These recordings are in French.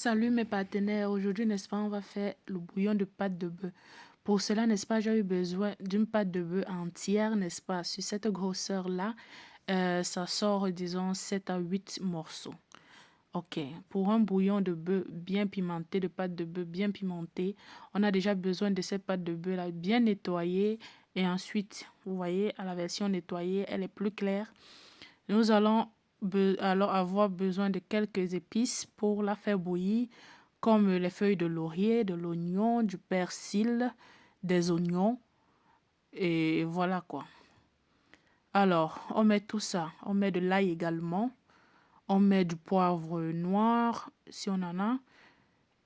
Salut mes partenaires, aujourd'hui n'est-ce pas on va faire le bouillon de pâte de bœuf. Pour cela n'est-ce pas j'ai eu besoin d'une pâte de bœuf entière n'est-ce pas. Sur cette grosseur là, ça sort disons 7 à 8 morceaux. Ok, pour un bouillon de bœuf bien pimenté, de pâte de bœuf bien pimentée, on a déjà besoin de cette pâte de bœuf là bien nettoyée. Et ensuite, vous voyez à la version nettoyée, elle est plus claire. Nous allons alors avoir besoin de quelques épices pour la faire bouillir, comme les feuilles de laurier, de l'oignon, du persil, des oignons, et voilà quoi. Alors, on met tout ça, on met de l'ail également, on met du poivre noir si on en a,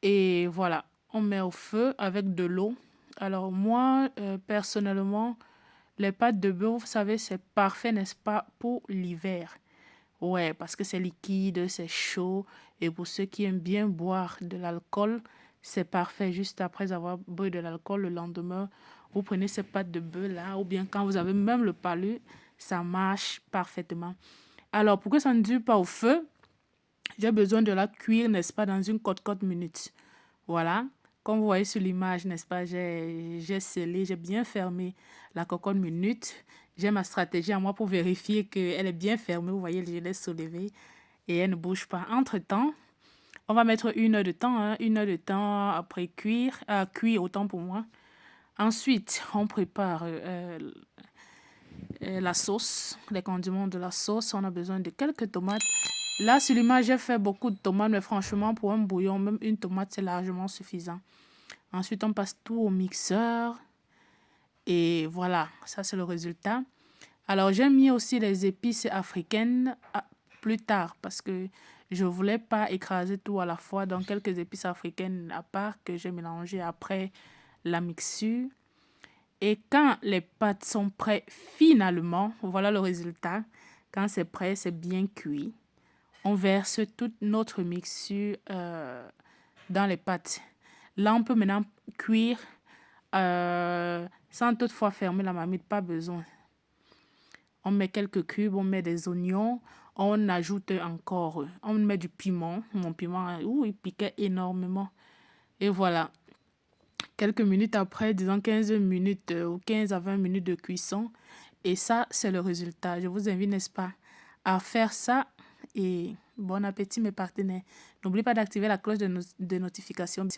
et voilà, on met au feu avec de l'eau. Alors moi, personnellement, les pâtes de beurre, vous savez, c'est parfait, n'est-ce pas, pour l'hiver. Ouais, parce que c'est liquide, c'est chaud. Et pour ceux qui aiment bien boire de l'alcool, c'est parfait. Juste après avoir bu de l'alcool, le lendemain, vous prenez ces pâtes de bœuf là, ou bien quand vous avez même le palu, ça marche parfaitement. Alors, pour que ça ne dure pas au feu, j'ai besoin de la cuire, n'est-ce pas, dans une cocotte minute. Voilà. Comme vous voyez sur l'image, n'est-ce pas, j'ai scellé, j'ai bien fermé la cocotte minute. J'ai ma stratégie à moi pour vérifier qu'elle est bien fermée. Vous voyez, je l'ai soulevée et elle ne bouge pas. Entre-temps, on va mettre 1 heure de temps, hein, 1 heure de temps après cuire, à cuire autant pour moi. Ensuite, on prépare la sauce, les condiments de la sauce. On a besoin de quelques tomates. Là, sur l'image, j'ai fait beaucoup de tomates, mais franchement, pour un bouillon, même une tomate, c'est largement suffisant. Ensuite, on passe tout au mixeur. Et voilà, ça c'est le résultat. Alors, j'ai mis aussi les épices africaines plus tard parce que je ne voulais pas écraser tout à la fois. Donc, quelques épices africaines à part que j'ai mélangées après la mixture. Et quand les pâtes sont prêtes, finalement, voilà le résultat. Quand c'est prêt, c'est bien cuit. On verse toute notre mixture dans les pâtes. Là, on peut maintenant cuire sans toutefois fermer la marmite, pas besoin. On met quelques cubes, on met des oignons, on ajoute encore, on met du piment. Mon piment, il piquait énormément. Et voilà, quelques minutes après, disons 15 minutes ou 15 à 20 minutes de cuisson. Et ça, c'est le résultat. Je vous invite, n'est-ce pas, à faire ça. Et bon appétit, mes partenaires. N'oubliez pas d'activer la cloche de notification.